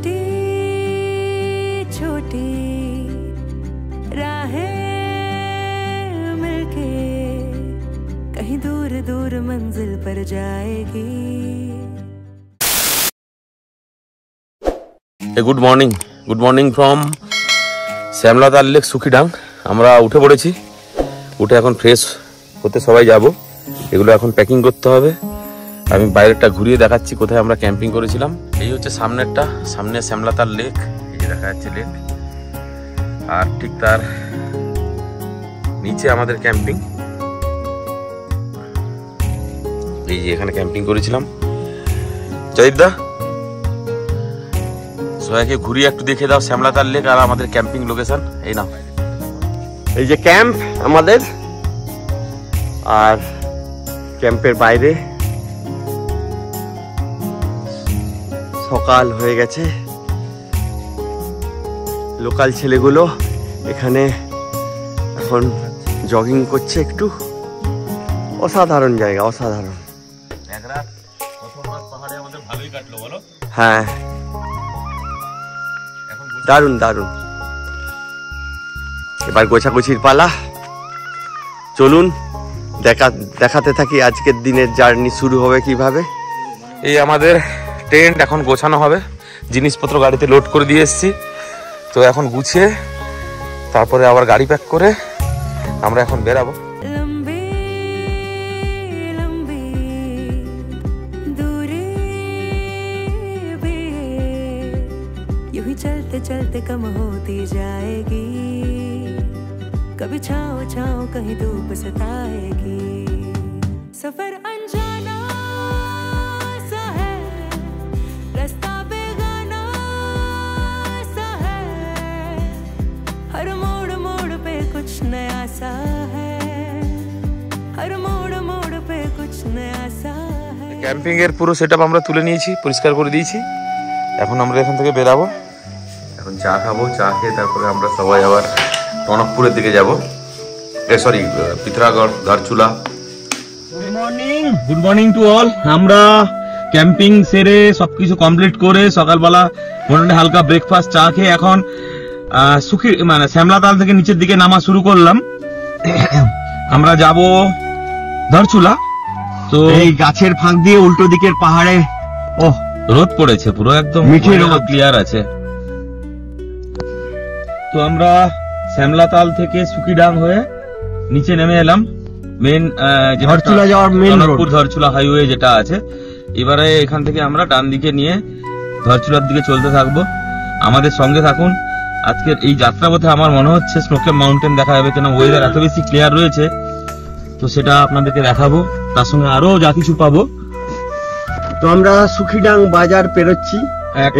छोटी छोटी राहें मिलके कहीं दूर दूर मंजिल पर जाएगी। Good morning from Shyamlatal lake Sukhidang. আমরা উঠে পড়েছি, উঠে এখন ফ্রেশ হতে সবাই যাব। এগুলো এখন প্যাকিং করতে হবে। আমি বাইরেটা ঘুরিয়ে দেখাচ্ছি কোথায় আমরা ক্যাম্পিং করেছিলাম। এই হচ্ছে সামনেরটা, সামনে শ্যামলাতাল লেক, এই যে দেখা যাচ্ছে লেক, আর ঠিক তার নিচে আমাদের ক্যাম্পিং। এই যে এখানে ক্যাম্পিং করেছিলাম। জয়দা সবাইকে ঘুরিয়ে একটু দেখে দাও শ্যামলাতাল লেক আর আমাদের ক্যাম্পিং লোকেশন। এই নাও, এই যে ক্যাম্প আমাদের, আর ক্যাম্পের বাইরে সকাল হয়ে গেছে। লোকাল ছেলেগুলো এখানে এখন জগিং করছে একটু। অসাধারণ জায়গা, অসাধারণ। হ্যাঁ, দারুণ দারুণ। এবার গোছাগুছির পালা। চলুন দেখাতে থাকি আজকের দিনের জার্নি শুরু হবে কিভাবে। এই আমাদের টেন্ট এখন গোছানো হবে, জিনিসপত্র গাড়িতে লোড করে দিয়ে এসেছি। তো এখন গুছিয়ে তারপরে আবার গাড়ি প্যাক করে আমরা এখন বেরাবো। लंबी लंबी दूरी भी यूं ही चलते चलते कम होती जाएगी। कभी छाँव छाँव कहीं धूप सताएगी। सफर अनजाना सा है, रास्ता बेगाना सा है, हर मोड़ मोड़ पे कुछ नया सा है, हर मोड़ मोड़ पे कुछ नया सा है। ক্যাম্পিং এর পুরো সেটআপ আমরা তুলে নিয়েছি, পরিষ্কার করে দিয়েছি। এখন আমরা এখান থেকে বেরাবো। এখন চা খাবো, চা খেয়ে তারপরে আমরা সবাই আবার টনকপুরের দিকে যাব। Sorry, Pithoragarh, Dharchula. Good morning to all. আমরা ক্যাম্পিং সেরে সবকিছু কমপ্লিট করে সকালবেলা মোটামুটি হালকা ব্রেকফাস্ট চা খেয়ে এখন সুখী মানে শ্যামলাতাল থেকে নিচের দিকে নামা শুরু করলাম। আমরা যাব ধারচুলা। তো এই গাছের ফাঁক দিয়ে উল্টো দিকের পাহাড়ে রোদ পড়েছে, পুরো একদম মিঠে রোদ, ক্লিয়ার আছে। তো আমরা শ্যামলাতাল থেকে সুখিডাং হয়ে নিচে নেমে এলাম মেন ধারচুলা যাওয়ার মেন রোড, ধারচুলা হাইওয়ে যেটা আছে। এবারে এখান থেকে আমরা ডান দিকে নিয়ে ধারচুলার দিকে চলতে থাকবো। আমাদের সঙ্গে থাকুন। আজকের এই যাত্রাপথে আমার মনে হচ্ছে স্নোকেপ মাউন্টেন দেখা যাবে, কেন ওয়েদার এত বেশি ক্লিয়ার রয়েছে। তো সেটা আপনাদেরকে দেখাবো, তার সঙ্গে আরো যা কিছু পাবো। তো আমরা সুখিডাং বাজার পেরোচ্ছি।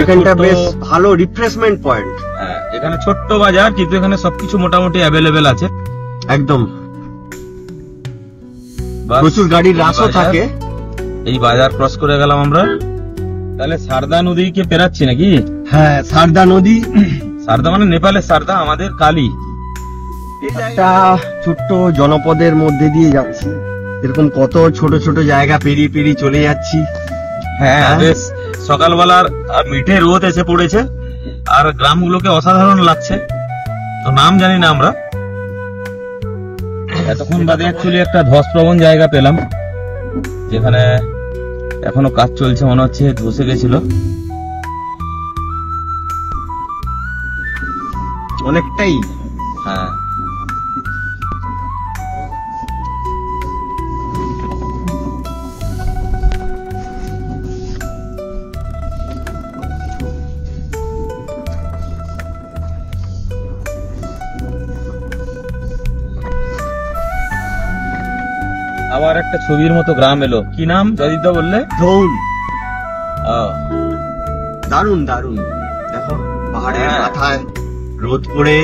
এখানটা বেশ ভালো রিফ্রেশমেন্ট পয়েন্ট। এখানে ছোট্ট বাজার, কিন্তু এখানে সবকিছু মোটামুটি অ্যাভেলেবেল আছে। একদম প্রচুর গাড়ির রাশও থাকে। এই বাজার ক্রস করে গেলাম আমরা। তাহলে সারদা নদীকে পেরাচ্ছি নাকি? হ্যাঁ, সারদা নদী। সারদা মানে নেপালের সারদা, আমাদের কালী। একটা ছোট্ট জনপদের মধ্যে দিয়ে যাচ্ছি। এরকম কত ছোট ছোট জায়গা পেরিয়ে পেরিয়ে চলে যাচ্ছি। হ্যাঁ, বেশ সকালবেলার মিঠে রোদ এসে পড়েছে, আর গ্রামগুলোকে অসাধারণ লাগছে। তো নাম জানি না আমরা। এতক্ষণ বাদে অ্যাকচুয়ালি একটা ধসপ্রবণ জায়গা পেলাম, যেখানে এখনো কাজ চলছে, মনে হচ্ছে ধসে গেছিল অনেকটাই। হ্যাঁ, আবার একটা ছবির মতো গ্রাম এলো। কি নাম জয়দীপদা বললে? ধৌল। দারুণ দারুণ। দেখো পাহাড়ের মাথায় রোদ পড়ে,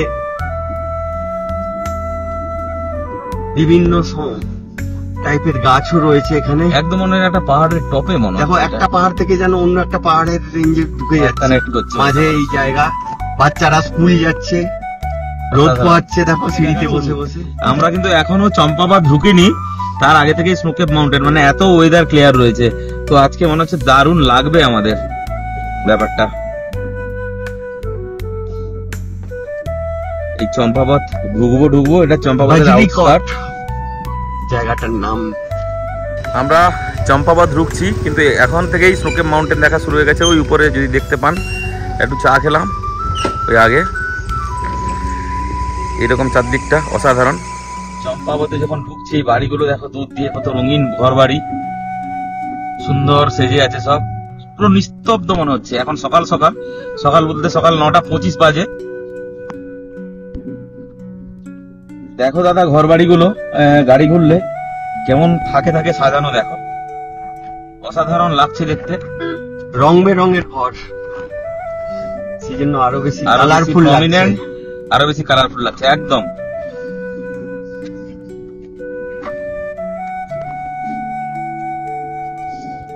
বিভিন্ন টাইপের গাছও রয়েছে এখানে। একদম মনে হয় একটা পাহাড়ের টপে মনে হয়। দেখো একটা পাহাড় থেকে যেন অন্য একটা পাহাড়ের রেঞ্জে ঢুকে যাচ্ছে মাঝে এই জায়গা। বাচ্চারা স্কুল যাচ্ছে, রোদ পোহাচ্ছে দেখো সিঁড়িতে বসে বসে। আমরা কিন্তু এখনো চম্পাবাদ ঢুকিনি, তার আগে থেকে স্নোকেপ মাউন্টেন, মানে এত ওয়েদার ক্লিয়ার রয়েছে। তো আজকে মনে হচ্ছে দারুণ লাগবে আমাদের ব্যাপারটা। চম্পাবত ঢুকবো। এটা চম্পাবতের আউটস্কার্ট। জায়গাটার নাম। আমরা চম্পাবত ঢুকছি, কিন্তু এখন থেকেই স্নোকেপ মাউন্টেন দেখা শুরু হয়ে গেছে। ওই উপরে যদি দেখতে পান, একটু চা খেলাম ওই আগে। এরকম চারদিকটা অসাধারণ। চম্পাবতে যখন ঢুকছি, বাড়িগুলো দেখো দূর দিয়ে কত রঙিন ঘর বাড়ি, সুন্দর সেজে আছে সব, পুরো নিস্তব্ধ মনে হচ্ছে। এখন সকাল বলতে সকাল 9:25 বাজে। দেখো দাদা ঘর বাড়িগুলো, গাড়ি ঘুরলে কেমন থাকে সাজানো, দেখো অসাধারণ লাগছে দেখতে। রং বেরঙের ঘর, সেই জন্য আরো বেশি কালারফুল লাগছে। আরো বেশি কালারফুল লাগছে একদম।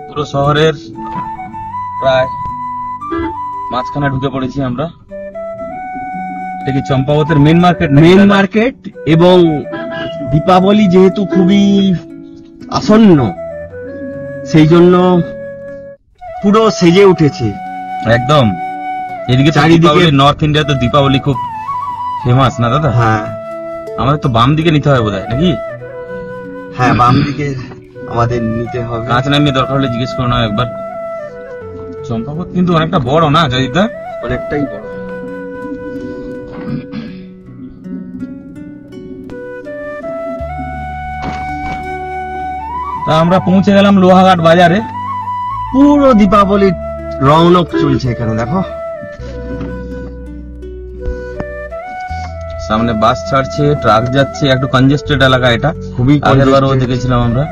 পুরো শহরের প্রায় মাঝখানে ঢুকে পড়েছি আমরা। এটা কি চম্পাবতের মেন মার্কেট? এবং দীপাবলি যেহেতু খুবই আসন্ন, সেই জন্য পুরো সেজে উঠেছে একদম। এদিকে চারিদিকে নর্থ ইন্ডিয়া তো দীপাবলি খুব ফেমাস না দাদা? হ্যাঁ, আমাদের তো বাম দিকে নিতে হয় বোধহয়, নাকি? হ্যাঁ, বাম দিকে আমাদের নিতে হবে। কাঁচ নামিয়ে দরকার হলে জিজ্ঞেস করে নাও একবার। চম্পাবত কিন্তু অনেকটা বড় না জয়দীপদা? অনেকটাই বড়। তা আমরা পৌঁছে গেলাম লোহাঘাট বাজারে। পুরো দীপাবলির রৌনক চলছে এখানে, দেখো সামনে বাস ছাড়ছে, ট্রাক যাচ্ছে, একটু কনজেস্টেড এলাকা এটা, খুবই আগের বারও দেখেছিলাম আমরা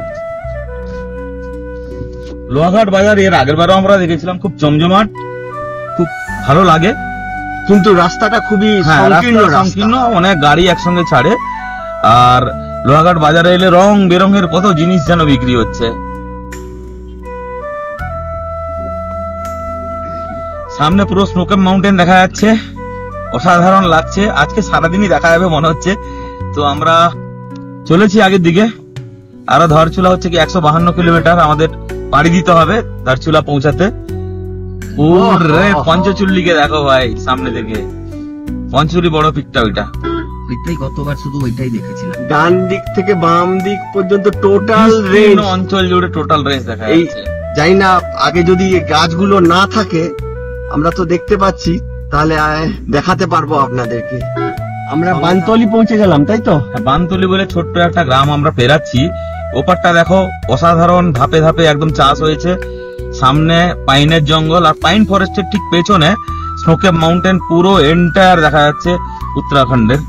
লোহাঘাট বাজার। এর আগের বারও আমরা দেখেছিলাম, খুব জমজমাট, খুব ভালো লাগে। কিন্তু রাস্তাটা খুবই সংকীর্ণ, অনেক গাড়ি একসঙ্গে ছাড়ে। আর লোহাঘাট বাজারে এলে রং বেরঙের কত জিনিস যেন বিক্রি হচ্ছে। সামনে পুরো স্নোকেপ মাউন্টেন দেখা যাচ্ছে, অসাধারণ লাগছে। আজকে সারাদিনই দেখা যাবে মনে হচ্ছে। তো আমরা চলেছি আগের দিকে। আরো ধারচুলা হচ্ছে কি 152 কিলোমিটার আমাদের পাড়ি দিতে হবে ধারচুলা পৌঁছাতে। ওরে পঞ্চচুল্লিকে দেখো ভাই সামনে থেকে, পঞ্চচুল্লি বড় পিকটা, ওইটাই গতবার শুধু ওইটাই দেখেছিলাম। ডান দিক থেকে বাম দিক পর্যন্ত টোটাল রেঞ্জ, অঞ্চল জুড়ে টোটাল রেঞ্জ দেখা যাচ্ছে। জানি না আগে যদি এই গাছগুলো না থাকে, আমরা তো দেখতে পাচ্ছি, তাহলে দেখাতে পারবো আপনাদেরকে। আমরা বানতলি পৌঁছে গেলাম, তাই তো? বানতলি বলে ছোট্ট একটা গ্রাম আমরা পেরাচ্ছি। ওপারটা দেখো অসাধারণ, ধাপে ধাপে একদম চাষ হয়েছে। সামনে পাইনের জঙ্গল, আর পাইন ফরেস্টের ঠিক পেছনে স্নোকেপ মাউন্টেন পুরো এন্টায়ার দেখা যাচ্ছে উত্তরাখণ্ডের,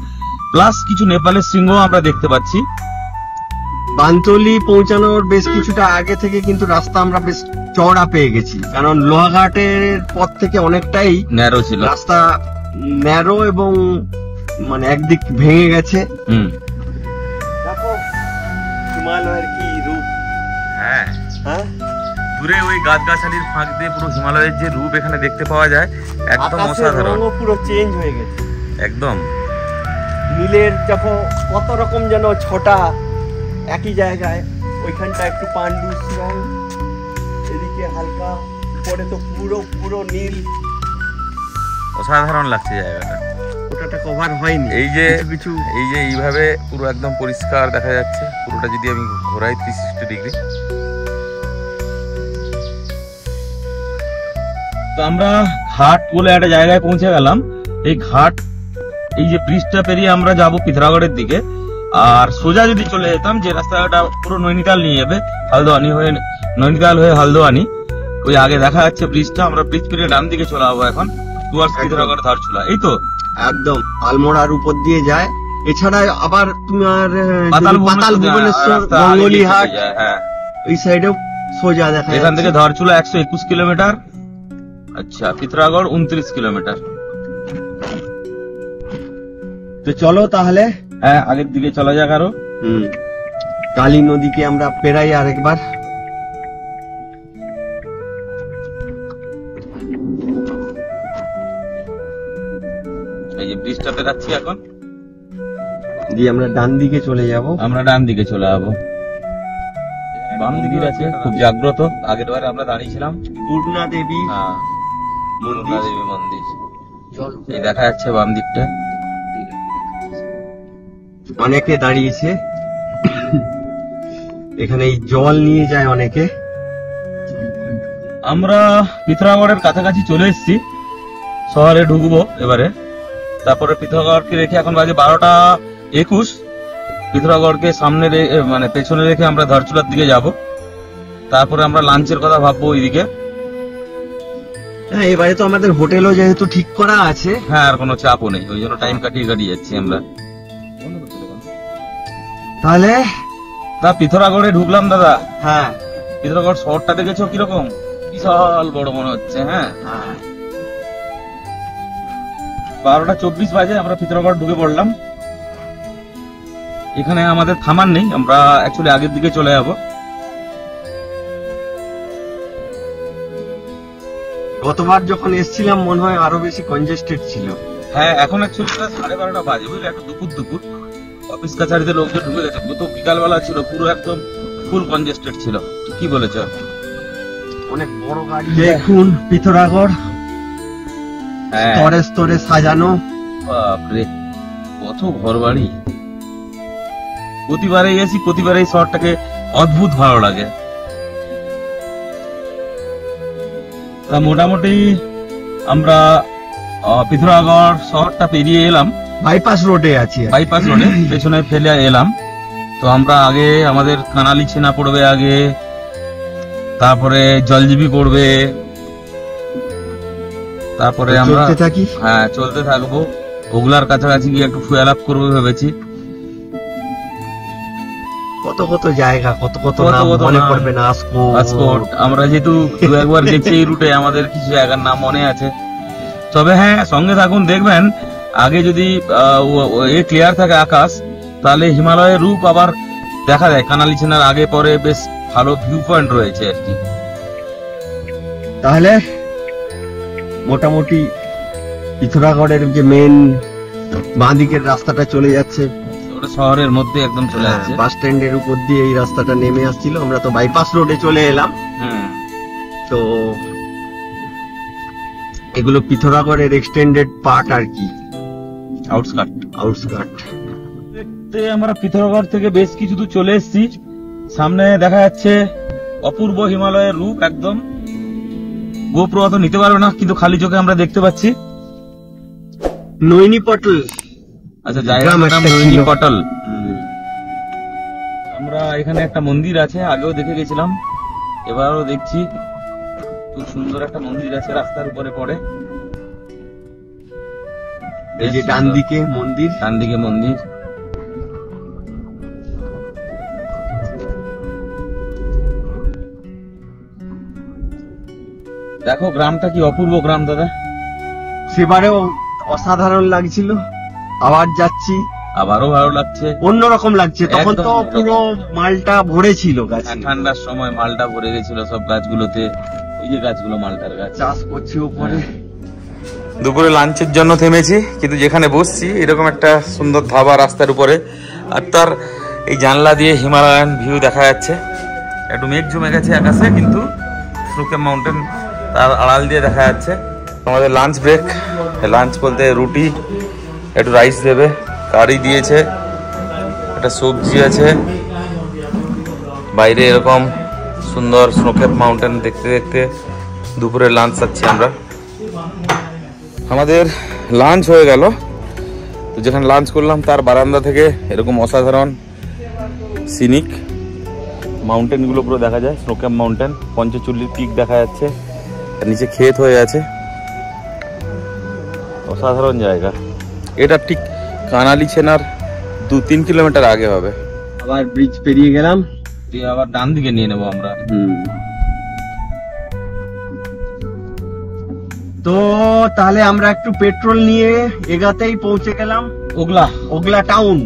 প্লাস কিছু নেপালের সিংহ আমরা দেখতে পাচ্ছি। বানতলি পৌঁছানোর বেশ কিছুটা আগে থেকে কিন্তু রাস্তা আমরা বেশ চওড়া পেয়ে গেছি, কারণ লোহাঘাটের পথ থেকে অনেকটাই ন্যারো ছিল রাস্তা, ন্যারো এবং মানে একদিক ভেঙে গেছে। দেখো হিমালয়ের কি রূপ। হ্যাঁ, হ্যাঁ, দূরে ওই গাছগাছালির ফাঁক দিয়ে পুরো হিমালয়ের যে রূপ এখানে দেখতে পাওয়া যায়, একদম অসাধারণ। রঙও পুরো চেঞ্জ হয়ে গেছে একদম। নীলের দেখো কত রকম যেন ছটা একই জায়গায়, ওইখানটা একটু পান্ডুস রং, এদিকে হালকা, পরে তো পুরো নীল। অসাধারণ লাগছে জায়গাটা। ওটাটা কভার হয়নি, এই যে কিছু এইভাবে পুরো একদম পরিষ্কার দেখা যাচ্ছে পুরোটা। যদি আমি ঘোরাই 360 ডিগ্রি, তো আমরা ঘাট বলে একটা জায়গায় পৌঁছে গেলাম। এই ঘাট, এই যে ব্রিজটা পেরিয়ে আমরা যাব পিথরাগড়ের দিকে। আর সোজা যদি চলে যেতাম, যে রাস্তাটা পুরো নৈনিতাল নিয়ে যাবে, হালদোয়ানি হয়ে, নৈনিতাল হয়ে হালদোয়ানি, ওই আগে দেখা যাচ্ছে ব্রিজটা। আমরা ব্রিজ পেরিয়ে ডান দিকে চলে যাবো এখন টুয়ার্ডস পিথরাগড় ধারচুলা। এই তো একদম আলমোড়ার উপর দিয়ে যায়। এছাড়া আবার তোমার পাতাল ভুবনেশ্বর, গঙ্গলিহাট, ওই সাইডেও সোজা দেখা যায়। এখান থেকে ধারচুলা 121 কিলোমিটার। আচ্ছা, পিথরাগড় 29 কিলোমিটার। তো চলো তাহলে, হ্যাঁ আগের দিকে চলা যাক আরো। কালী নদীকে আমরা পেরাই আরেকবার। এই যে ব্রিজটা পেরাচ্ছি এখন, দিয়ে আমরা ডান দিকে চলে যাব। আমরা ডান দিকে চলে যাবো। বাম দিকে আছে, খুব জাগ্রত। আগের বারে আমরা দাঁড়িয়েছিলাম পূর্ণা দেবী মন্দির। এই দেখা যাচ্ছে বাম দিকটা। অনেকে দাঁড়িয়েছে এখানে, এই জল নিয়ে যায় অনেকে। আমরা পিথোরাগড়ের কাছাকাছি চলে এসেছি, শহরে ঢুকবো এবারে। তারপরে পিথোরাগড়কে রেখে এখন বাজে 12:21। পিথোরাগড়কে সামনে মানে পেছনে রেখে আমরা ধারচুলার দিকে যাব। তারপরে আমরা লাঞ্চের কথা ভাববো ওইদিকে। হ্যাঁ, এবারে তো আমাদের হোটেলও যেহেতু ঠিক করা আছে, হ্যাঁ, আর কোনো চাপও নেই, ওই জন্য টাইম কাটিয়ে যাচ্ছি আমরা। তাহলে পিথোরাগড়ে ঢুকলাম দাদা। হ্যাঁ, পিথোরাগড় শহরটা দেখেছো কিরকম, বিশাল বড় মনে হচ্ছে। হ্যাঁ, 12:24 বাজে আমরা পিথোরাগড় ঢুকে পড়লাম। এখানে আমাদের থামার নেই, আমরা অ্যাকচুয়ালি আগের দিকে চলে যাবো। গতবার যখন এসেছিলাম মনে হয় আরো বেশি কনজেস্টেড ছিল। হ্যাঁ, এখন অ্যাকচুয়ালি 12:30 বাজে, বুঝলে, একটু দুপুর অফিস কাছারিতে লোকজন ঢুকে গেছে। তো বিকালবেলা ছিল, পুরো একদম ফুল কনজেস্টেড ছিল। কি বলেছ? অনেক বড় গাড়ি। দেখুন পিথোরাগড় স্তরে স্তরে সাজানো। বাপরে, কত ঘর বাড়ি। প্রতিবারে গেছি, প্রতিবারে এই শহরটাকে অদ্ভুত ভালো লাগে। তা মোটামুটি আমরা পিথোরাগড় শহরটা পেরিয়ে এলাম, বাইপাস রোডে আছি, বাইপাস রোডে পেছনে ফেলে এলাম। তো আমরা আগে আমাদের কানালি ছেনা পড়বে আগে, তারপরে জলজিবি পড়বে, তারপরে আমরা থাকি। হ্যাঁ, চলতে থাকবো। ওগুলার কাছাকাছি গিয়ে একটু ফুয়েল আপ করবো ভেবেছি। কত কত জায়গা, কত কত নাম মনে পড়বে না। আসকোট, আমরা যেহেতু একবার গেছি এই রুটে, আমাদের কিছু জায়গার নাম মনে আছে। তবে হ্যাঁ, সঙ্গে থাকুন, দেখবেন আগে যদি ক্লিয়ার থাকে আকাশ, তাহলে হিমালয়ের রূপ আবার দেখা যায়। কানালি ছেনার আগে পরে বেশ ভালো ভিউ পয়েন্ট রয়েছে আর কি। তাহলে মোটামুটি পিথোরাগড়ের যে মেন বাঁ দিকের রাস্তাটা চলে যাচ্ছে, ওটা শহরের মধ্যে একদম চলে যাচ্ছে। বাস স্ট্যান্ডের উপর দিয়ে এই রাস্তাটা নেমে আসছিল। আমরা তো বাইপাস রোডে চলে এলাম। তো এগুলো পিথোরাগড়ের এক্সটেন্ডেড পার্ট আর কি, আউটস্কার্ট। দেখতে আমরা পিথোরাগড় থেকে বেশ কিছু দূর চলে এসেছি। সামনে দেখা যাচ্ছে অপূর্ব হিমালয়ের রূপ একদম। গোপ্রো অত নিতে পারবে না, কিন্তু খালি চোখে আমরা দেখতে পাচ্ছি। নৈনি পটল, আচ্ছা, জায়গার নাম নৈনি পটল। আমরা এখানে একটা মন্দির আছে, আগেও দেখে গেছিলাম, এবারও দেখছি। খুব সুন্দর একটা মন্দির আছে, রাস্তার উপরে পড়ে। এই যে ডান দিকে মন্দির, ডান দিকে মন্দির। দেখো গ্রামটা কি অপূর্ব গ্রাম দাদা। সেবারেও অসাধারণ লাগছিল, আবার যাচ্ছি, আবারও ভালো লাগছে, অন্যরকম লাগছে। তখন তো পুরো মালটা ভরে ছিল গাছ, ঠান্ডার সময় মালটা ভরে গেছিল সব গাছগুলোতে। এই যে গাছগুলো মালটার গাছ, চাষ করছে উপরে। দুপুরে লাঞ্চের জন্য থেমেছি, কিন্তু যেখানে বসছি এরকম একটা সুন্দর ধাবা রাস্তার উপরে, আর তার এই জানলা দিয়ে হিমালয়ান ভিউ দেখা যাচ্ছে। একটু মেঘ জমে গেছে আকাশে, কিন্তু স্নোকেম মাউন্টেন তার আড়াল দিয়ে দেখা যাচ্ছে। আমাদের লাঞ্চ ব্রেক, লাঞ্চ বলতে রুটি, একটু রাইস দেবে, কারি দিয়েছে, একটা সবজি আছে। বাইরে এরকম সুন্দর স্নোকেপ মাউন্টেন দেখতে দেখতে দুপুরে লাঞ্চ চাচ্ছি আমরা। আমাদের লাঞ্চ হয়ে গেল। তো যেখানে লাঞ্চ করলাম তার বারান্দা থেকে এরকম অসাধারণ সিনিক মাউন্টেনগুলো পুরো দেখা যায়। স্নোকেপ মাউন্টেন, পঞ্চচুল্লির পিক দেখা যাচ্ছে, আর নিচে ক্ষেত হয়ে আছে। অসাধারণ জায়গা। এটা ঠিক কানালি ছেনার 2-3 কিলোমিটার আগে হবে। আবার ব্রিজ পেরিয়ে গেলাম, দিয়ে আবার ডান দিকে নিয়ে নেবো আমরা। তো তাহলে আমরা একটু পেট্রোল নিয়ে এগাতেই পৌঁছে গেলাম ওগলা টাউন।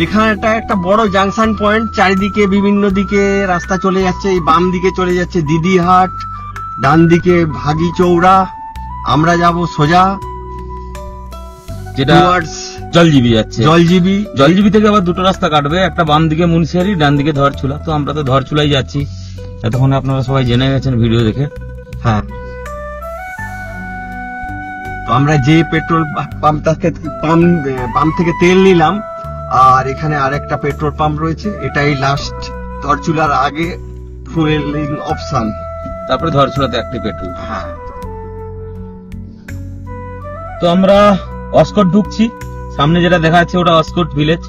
এখানটা একটা বড় জাংশন পয়েন্ট, চারিদিকে বিভিন্ন দিকে রাস্তা চলে যাচ্ছে। এই বাম দিকে চলে যাচ্ছে দিদিহাট, ডান দিকে ভাগি চৌড়া। আমরা যাব সোজা যেটা জলজিবি যাচ্ছে। জলজিবি থেকে আবার দুটো রাস্তা কাটবে, একটা বাম দিকে মুন্সিয়ারি, ডান দিকে ধরচুলা। তো আমরা তো ধরচুলাই যাচ্ছি, এতক্ষণে আপনারা সবাই জেনে গেছেন ভিডিও দেখে। হ্যাঁ, তো আমরা যে পেট্রোল পাম্প থেকে তেল নিলাম, আর এখানে আরেকটা পেট্রোল পাম্প রয়েছে, এটাই লাস্ট ধরচুলার আগে ফুয়েলিং অপশন। তারপরে ধরছুলাতে একটি পেট্রোল। হ্যাঁ, তো আমরা অস্কট ঢুকছি। সামনে যেটা দেখা যাচ্ছে ওটা অস্কট ভিলেজ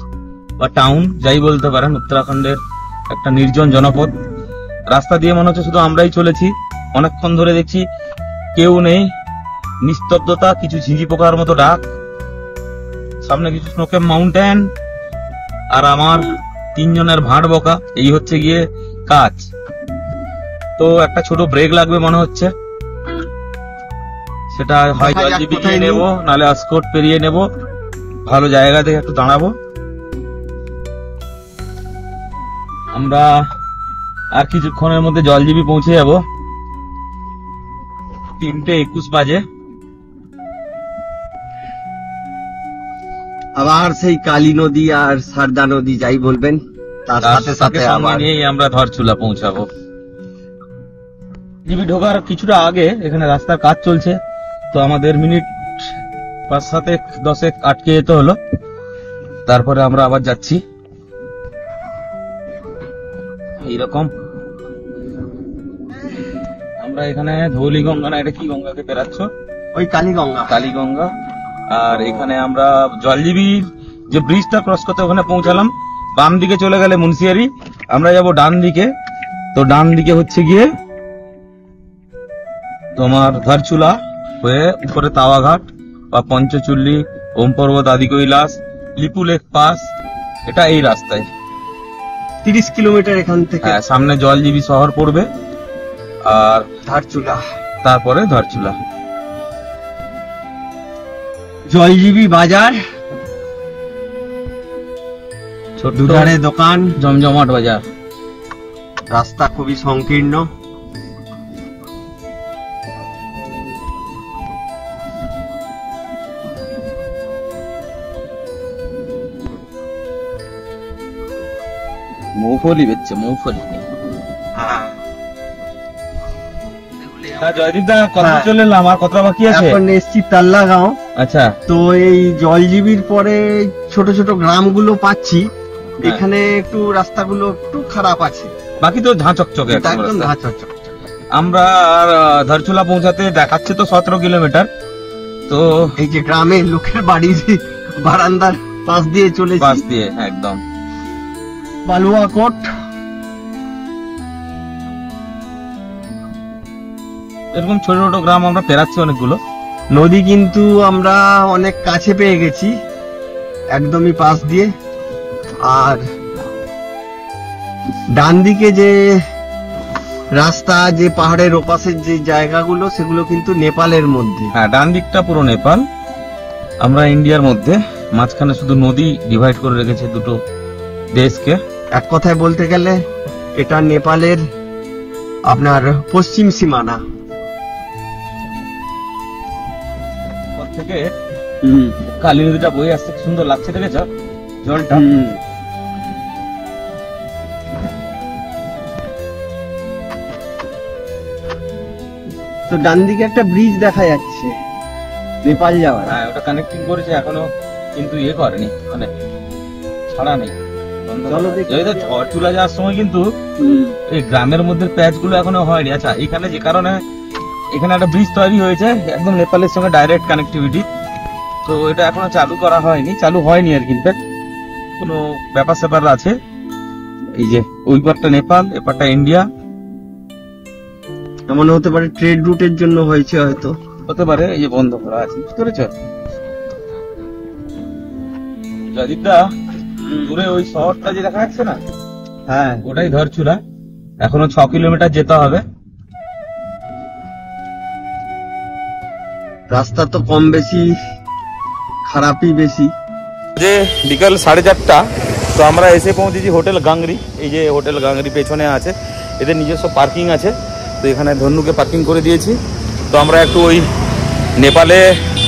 বা টাউন যাই বলতে পারেন, উত্তরাখণ্ডের একটা নির্জন জনপদ। রাস্তা দিয়ে মনে হচ্ছে শুধু আমরাই চলেছি, অনেকক্ষণ ধরে দেখছি কেউ নেই, নিস্তব্ধতা, কিছু ঝিঁঝি পোকার মতো ডাক, সামনে কিছু স্নোকেপ মাউন্টেন, আর আমার 3 জনের ভাঁড় বকা। এই হচ্ছে গিয়ে কাজ। তো একটা ছোট ব্রেক লাগবে মনে হচ্ছে, সেটা হয় জলজিবি নিয়ে নেবো, নাহলে অস্কট পেরিয়ে নেবো। ভালো জায়গা থেকে একটু দাঁড়াবো। আমরা আর কিছুক্ষণের মধ্যে জলজিবি পৌঁছে যাবো। 3:21 বাজে। আবার সেই কালী নদী আর সারদা নদী যাই বলবেন, তার সাথে সাথে সঙ্গে নিয়েই আমরা ধরচুলা পৌঁছাবো। জিবি ঢোকার কিছুটা আগে এখানে রাস্তার কাজ চলছে, তো আমাদের মিনিট 5-7-10 আটকে যেতে হলো। তারপরে আমরা আবার যাচ্ছি। এইরকম আমরা এখানে ধৌলি গঙ্গা, না এটা কি গঙ্গাকে পেরাচ্ছ? ওই কালীগঙ্গা। কালীগঙ্গা। আর এখানে আমরা জলজিবির যে ব্রিজটা ক্রস করতে ওখানে পৌঁছালাম। বাম দিকে চলে গেলে মুন্সিয়ারি, আমরা যাব ডান দিকে। তো ডান দিকে হচ্ছে গিয়ে তোমার ধরচুলা হয়ে উপরে তাওয়াঘাট বা পঞ্চচুল্লি, ওম পর্বত, আদি কৈলাস, লিপু লেক পাস, এটা এই রাস্তায় 30 কিলোমিটার এখান থেকে। হ্যাঁ, সামনে জলজিবি শহর পড়বে আর ধরচুলা, তারপরে ধরচুলা। জলজিবি বাজার, ছোট দুধারে দোকান, জমজমাট বাজার। রাস্তা খুবই সংকীর্ণ। মৌফলি বেচছে, মৌফলি। জয়দীপ দা, কথা চলে এলাম, আর কথা বাকি আছে। এখন এসছি তাল্লা গাঁও। আচ্ছা, তো এই জলজিবির পরে ছোট ছোট গ্রামগুলো পাচ্ছি, এখানে একটু রাস্তাগুলো একটু খারাপ আছে, বাকি তো ঝাঁ চকচকে একদম ধাঁ চকচক। আমরা আর ধরচুলা পৌঁছাতে দেখাচ্ছে তো 17 কিলোমিটার। তো এই যে গ্রামের লোকের বাড়ির বারান্দার পাশ দিয়ে চলেছি, বাস দিয়ে একদম বালুয়াকোট। এরকম ছোট ছোট গ্রাম আমরা পেরাচ্ছি অনেকগুলো। নদী কিন্তু আমরা অনেক কাছে পেয়ে গেছি, একদমই পাশ দিয়ে। আর ডান দিকে যে রাস্তা, যে পাহাড়ের ওপাশের যে জায়গাগুলো, সেগুলো কিন্তু নেপালের মধ্যে। হ্যাঁ, ডান দিকটা পুরো নেপাল, আমরা ইন্ডিয়ার মধ্যে। মাঝখানে শুধু নদী ডিভাইড করে রেখেছে দুটো দেশকে। এক কথায় বলতে গেলে এটা নেপালের আপনার পশ্চিম সীমানা থেকে কালী নদীটা বয়ে আসছে, সুন্দর লাগছে, দেখেছ জলটা। তো ডান দিকে একটা ব্রিজ দেখা যাচ্ছে নেপাল যাওয়ার। হ্যাঁ, ওটা কানেক্টিং করেছে এখনো, কিন্তু ইয়ে করেনি, মানে ছাড়া নেই। চলো দেখি। ধরচুলা যাওয়ার সময় কিন্তু এই গ্রামের মধ্যে প্যাচ গুলো এখনো হয়নি। আচ্ছা, এখানে যে কারণে এখানে একটা ব্রিজ তৈরি হয়েছে একদম নেপালের সঙ্গে ডাইরেক্ট কানেক্টিভিটি, তো এটা এখনো চালু করা হয়নি, চালু হয়নি আর কি, কোনো ব্যাপার স্যাপার আছে। এই যে ওই পারটা নেপাল, এপারটা ইন্ডিয়া। এমন হতে পারে ট্রেড রুটের জন্য হয়েছে, হয়তো হতে পারে। এই যে বন্ধ করা আছে, বুঝতে পেরেছ জয়দীপদা? দূরে ওই শহরটা যে দেখা যাচ্ছে না, হ্যাঁ ওটাই ধরচুলা। এখনো 6 কিলোমিটার যেতে হবে। রাস্তা তো কম বেশি খারাপই বেশি। যে বিকাল 4:30, তো আমরা এসে পৌঁছেছি হোটেল গাংরি। এই যে হোটেল গাংরি পেছনে আছে, এদের নিজস্ব পার্কিং আছে, তো এখানে ধন্যুকে পার্কিং করে দিয়েছি। তো আমরা একটু ওই নেপালে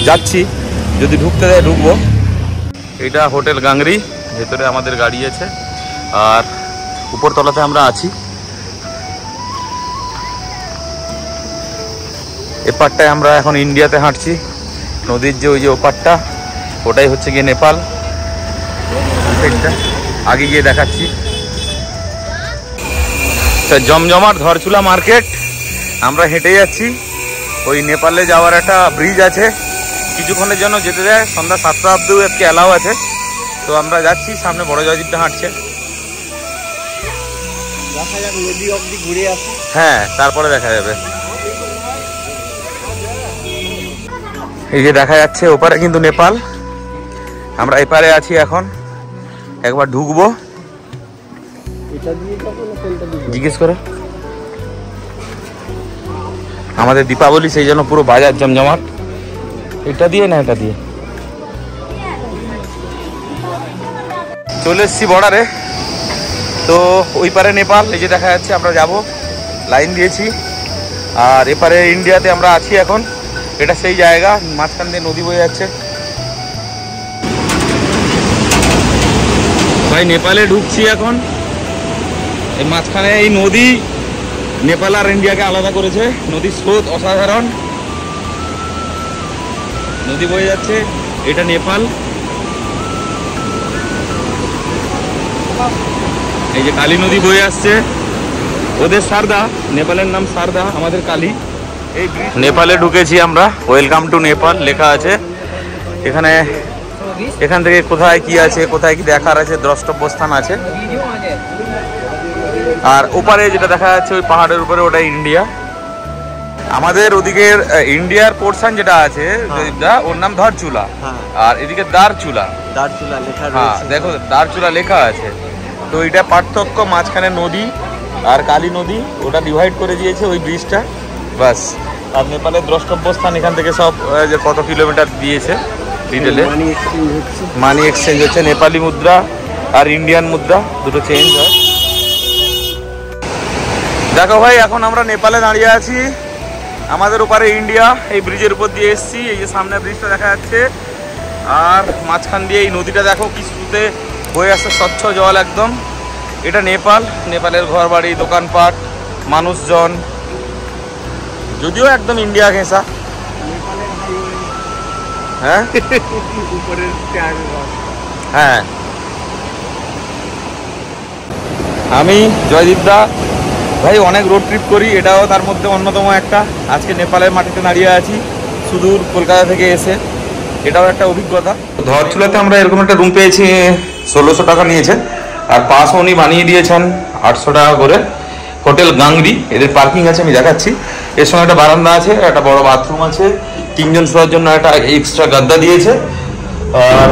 যাচ্ছি, যদি ঢুকতে দেয় ঢুকবো। এটা হোটেল গাংরি, ভেতরে আমাদের গাড়ি আছে, আর উপরতলাতে আমরা আছি। এপারটায় আমরা এখন ইন্ডিয়াতে হাঁটছি। নদীর যে ওই যে ওপারটা, ওটাই হচ্ছে গিয়ে নেপাল। সাইডটা আগে গিয়ে দেখাচ্ছি। জমজমাট ধরচুলা মার্কেট, আমরা হেঁটে যাচ্ছি। ওই নেপালে যাওয়ার একটা ব্রিজ আছে, কিছুক্ষণের জন্য যেতে দেয়, সন্ধ্যা 7টা অব্দিও আজকে অ্যালাউ আছে। তো আমরা যাচ্ছি, সামনে বড় জয়দ্বীপটা হাঁটছে। দেখা যাক নদী অব্দি ঘুরে আসি। হ্যাঁ, তারপরে দেখা যাবে। এই যে দেখা যাচ্ছে ওপারে কিন্তু নেপাল, আমরা এপারে আছি এখন। একবার ঢুকবো, জিজ্ঞেস করো। আমাদের দীপাবলি, সেই জন্য পুরো বাজার জমজমাট। এটা দিয়ে না এটা দিয়ে চলে এসছি বর্ডারে। তো ওই পারে নেপাল, এই যে দেখা যাচ্ছে, আমরা যাব, লাইন দিয়েছি। আর এপারে ইন্ডিয়াতে আমরা আছি এখন। এটা সেই জায়গা, মাঝখান দিয়ে নদী বয়ে যাচ্ছে। ভাই নেপালে ঢুকছি এখন। এই মাঝখানে এই নদী নেপাল আর ইন্ডিয়াকে আলাদা করেছে। নদীর স্রোত অসাধারণ, নদী বয়ে যাচ্ছে। এটা নেপাল, এই যে কালী নদী বয়ে আসছে। ওদের সারদা, নেপালের নাম সারদা, আমাদের কালী। এই নেপালে ঢুকেছি আমরা। ওয়েলকাম টু নেপাল লেখা আছে এখানে। এখান থেকে কোথায় কি আছে, কোথায় কি দেখার আছে, দ্রষ্টব্য স্থান আছে। আর ওপারে যেটা দেখা যাচ্ছে ওই পাহাড়ের উপরে, ওটা ইন্ডিয়া। আমাদের ওদিকের ইন্ডিয়ার পোর্শন যেটা আছে ওর নাম ধরচুলা, আর এদিকে দারচুলা। দারচুলা লেখা হ্যাঁ, রয়েছে। দেখো দারচুলা লেখা আছে। তো এটা পার্থক্য, মাঝখানে নদী আর কালী নদী, ওটা ডিভাইড করে দিয়েছে ওই ব্রিজটা, বাস। আর নেপালের দ্রষ্টব্য স্থান এখান থেকে সব যে কত কিলোমিটার দিয়েছে ডিটেলে। মানি এক্সচেঞ্জ হচ্ছে, নেপালি মুদ্রা আর ইন্ডিয়ান মুদ্রা দুটো চেঞ্জ হয়। দেখো ভাই, এখন আমরা নেপালে দাঁড়িয়ে আছি, আমাদের ওপারে ইন্ডিয়া। এই ব্রিজের উপর দিয়ে এসছি, এই যে সামনে ব্রিজটা দেখা যাচ্ছে। আর মাঝখান দিয়ে এই নদীটা দেখো কি স্রোতে বয়ে আসছে, স্বচ্ছ জল একদম। এটা নেপাল, নেপালের ঘর বাড়ি, দোকানপাট, মানুষজন, যদিও একদম ইন্ডিয়া ঘেঁষা। হ্যাঁ হ্যাঁ, আমি জয়দীপ দা ভাই অনেক রোড ট্রিপ করি, এটাও তার মধ্যে অন্যতম একটা। আজকে নেপালের মাটিতে দাঁড়িয়ে আছি, সুদূর কলকাতা থেকে এসে, এটাও একটা অভিজ্ঞতা। ধরচুলাতে আমরা এরকম একটা রুম পেয়েছি, 1600 টাকা নিয়েছে। আর পাস উনি বানিয়ে দিয়েছেন 800 টাকা করে। হোটেল গাংরি, এদের পার্কিং আছে, আমি দেখাচ্ছি। এর সঙ্গে একটা বারান্দা আছে, একটা বড় বাথরুম আছে, 3 জন শোয়ার জন্য একটা এক্সট্রা গাদ্দা দিয়েছে। আর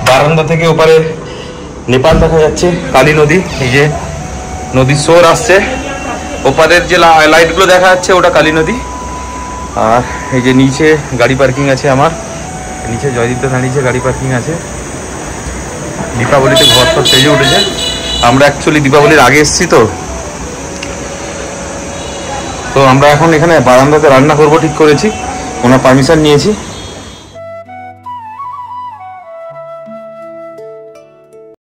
বারান্দা থেকে ওপারে নেপাল দেখা যাচ্ছে, কালী নদী, এই যে নদীর সোর আসছে। ওপারের যে লাইটগুলো দেখা যাচ্ছে ওটা কালী নদী। আর এই যে নিচে গাড়ি পার্কিং আছে, আমার নিচে জয়দীপটা দাঁড়িয়েছে, গাড়ি পার্কিং আছে। দীপাবলিতে ঘর সব সেজে উঠেছে। আমরা অ্যাকচুয়ালি দীপাবলির আগে এসেছি, তো আমরা এখন এখানে বারান্দাতে রান্না করবো ঠিক করেছি, ওনার পারমিশন নিয়েছি।